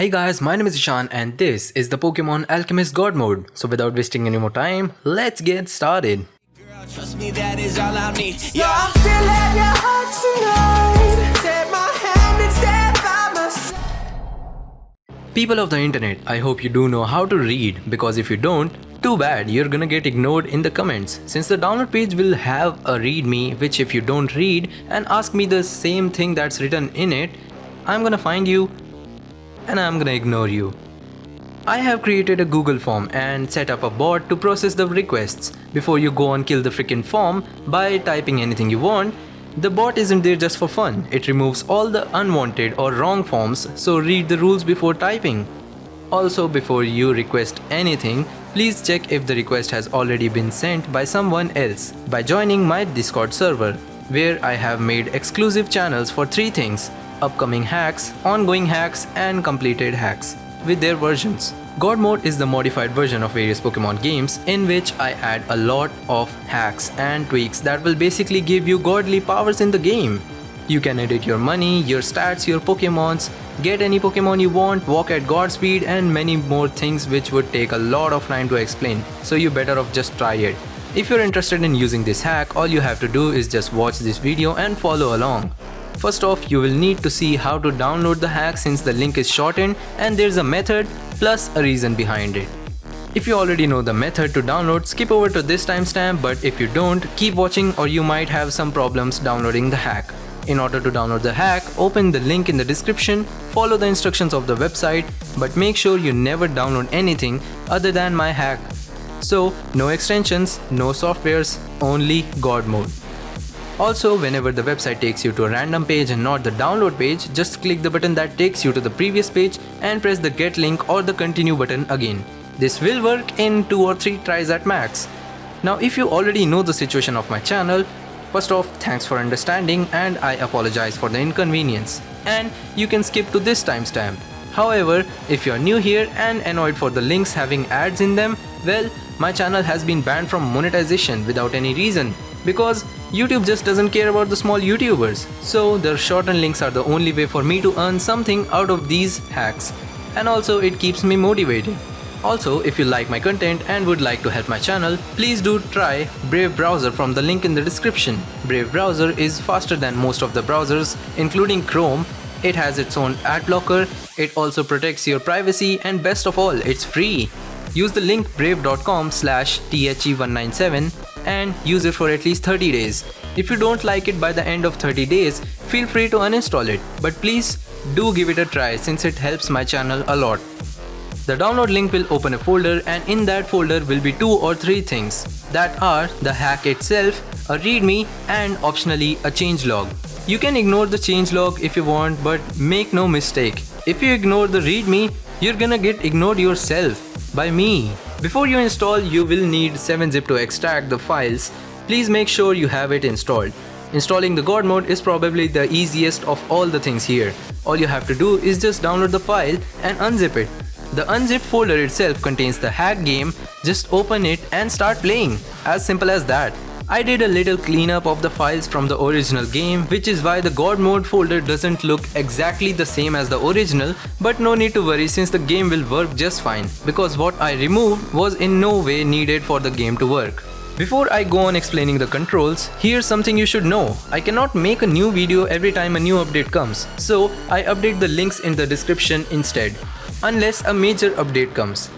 Hey guys, my name is Ishan and this is the Pokemon Alchemist God Mode. So without wasting any more time, let's get started. Girl, trust me, that is all I need. So I'm still at your heart tonight. Take my hand and stand by my side. People of the internet, I hope you do know how to read, because if you don't, too bad, you're gonna get ignored in the comments. Since the download page will have a readme, which if you don't read and ask me the same thing that's written in it, I'm gonna find you and I'm gonna ignore you. I have created a Google form and set up a bot to process the requests. Before you go and kill the freaking form by typing anything you want, the bot isn't there just for fun. It removes all the unwanted or wrong forms, so read the rules before typing. Also, before you request anything, please check if the request has already been sent by someone else by joining my Discord server, where I have made exclusive channels for three things: upcoming hacks, ongoing hacks, and completed hacks with their versions. God Mode is the modified version of various Pokemon games in which I add a lot of hacks and tweaks that will basically give you godly powers in the game. You can edit your money, your stats, your Pokemons, get any Pokemon you want, walk at God speed, and many more things which would take a lot of time to explain, so you better off just try it. If you're interested in using this hack, all you have to do is just watch this video and follow along. First off, you will need to see how to download the hack since the link is shortened and there's a method plus a reason behind it. If you already know the method to download, skip over to this timestamp, but if you don't, keep watching or you might have some problems downloading the hack. In order to download the hack, open the link in the description, follow the instructions of the website, but make sure you never download anything other than my hack. So, no extensions, no softwares, only God Mode. Also, whenever the website takes you to a random page and not the download page, just click the button that takes you to the previous page and press the get link or the continue button again. This will work in 2 or 3 tries at max. Now, if you already know the situation of my channel, first off, thanks for understanding and I apologize for the inconvenience. And you can skip to this timestamp. However, if you are new here and annoyed for the links having ads in them, well, my channel has been banned from monetization without any reason, because YouTube just doesn't care about the small YouTubers. So the shortened links are the only way for me to earn something out of these hacks, and also it keeps me motivated. Also, if you like my content and would like to help my channel, please do try Brave Browser from the link in the description. Brave Browser is faster than most of the browsers, including Chrome. It has its own ad blocker, it also protects your privacy, and best of all, it's free. Use the link brave.com/THE197 and use it for at least 30 days. If you don't like it by the end of 30 days, feel free to uninstall it, but please do give it a try since it helps my channel a lot. The download link will open a folder, and in that folder will be 2 or 3 things, that are the hack itself, a readme, and optionally a changelog. You can ignore the changelog if you want, but make no mistake, if you ignore the readme, you're gonna get ignored yourself by me. Before you install, you will need 7-zip to extract the files. Please make sure you have it installed. Installing the God Mode is probably the easiest of all the things here. All you have to do is just download the file and unzip it. The unzipped folder itself contains the hack game, just open it and start playing. As simple as that. I did a little cleanup of the files from the original game, which is why the God Mode folder doesn't look exactly the same as the original, but no need to worry since the game will work just fine, because what I removed was in no way needed for the game to work. Before I go on explaining the controls, here's something you should know. I cannot make a new video every time a new update comes, so I update the links in the description instead, unless a major update comes.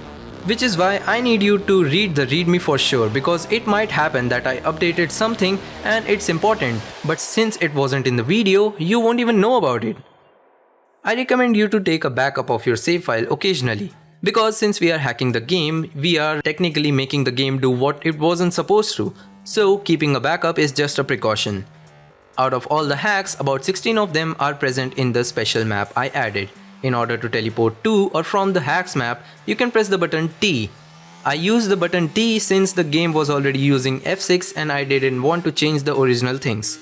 Which is why I need you to read the readme for sure, because it might happen that I updated something and it's important, but since it wasn't in the video, you won't even know about it. I recommend you to take a backup of your save file occasionally, because since we are hacking the game, we are technically making the game do what it wasn't supposed to, so keeping a backup is just a precaution. Out of all the hacks, about 16 of them are present in the special map I added. In order to teleport to or from the hacks map, you can press the button T. I used the button T since the game was already using F6 and I didn't want to change the original things.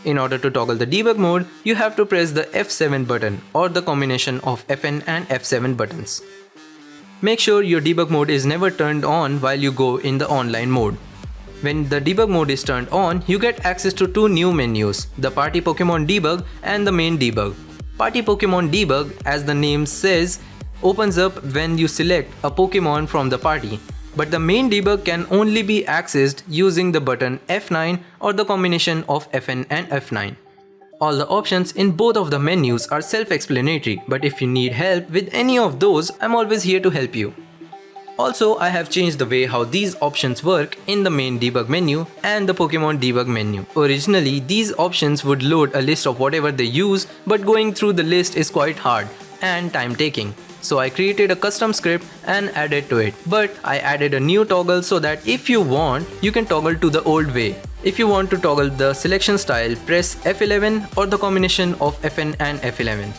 In order to toggle the debug mode, you have to press the F7 button or the combination of FN and F7 buttons. Make sure your debug mode is never turned on while you go in the online mode. When the debug mode is turned on, you get access to 2 new menus, the Party Pokemon Debug and the Main Debug. Party Pokemon Debug, as the name says, opens up when you select a Pokemon from the party. But the main debug can only be accessed using the button F9 or the combination of Fn and F9. All the options in both of the menus are self-explanatory, but if you need help with any of those, I'm always here to help you. Also, I have changed the way how these options work in the main debug menu and the Pokemon debug menu. Originally, these options would load a list of whatever they use, but going through the list is quite hard and time-taking. So I created a custom script and added to it. But I added a new toggle so that if you want, you can toggle to the old way. If you want to toggle the selection style, press F11 or the combination of Fn and F11.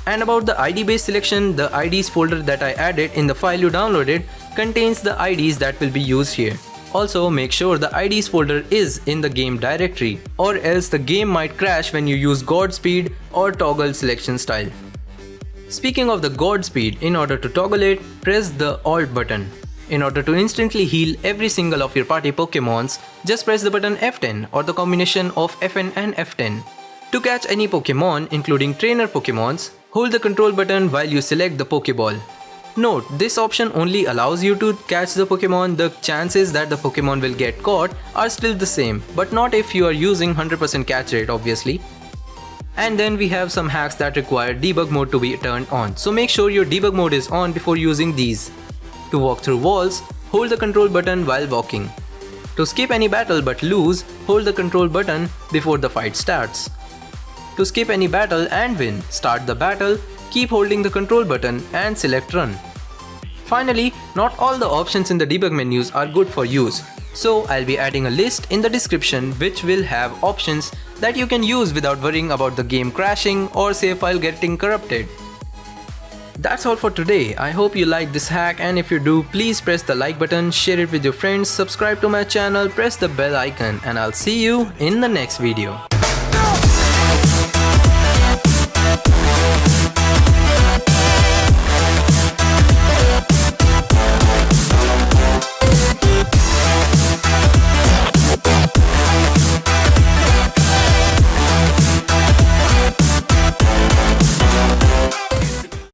And about the ID based selection, the IDs folder that I added in the file you downloaded contains the IDs that will be used here. Also, make sure the IDs folder is in the game directory, or else the game might crash when you use Godspeed or toggle selection style. Speaking of the Godspeed, in order to toggle it, press the Alt button. In order to instantly heal every single of your party Pokemons, just press the button F10 or the combination of Fn and F10. To catch any Pokemon, including trainer Pokemons, hold the control button while you select the Pokeball. Note, this option only allows you to catch the Pokemon. The chances that the Pokemon will get caught are still the same, but not if you are using 100% catch rate obviously. And then we have some hacks that require debug mode to be turned on, so make sure your debug mode is on before using these. To walk through walls, hold the control button while walking. To skip any battle but lose, hold the control button before the fight starts. To skip any battle and win, start the battle, keep holding the control button and select run. Finally, not all the options in the debug menus are good for use, so I'll be adding a list in the description which will have options that you can use without worrying about the game crashing or save file getting corrupted. That's all for today. I hope you liked this hack, and if you do, please press the like button, share it with your friends, subscribe to my channel, press the bell icon, and I'll see you in the next video.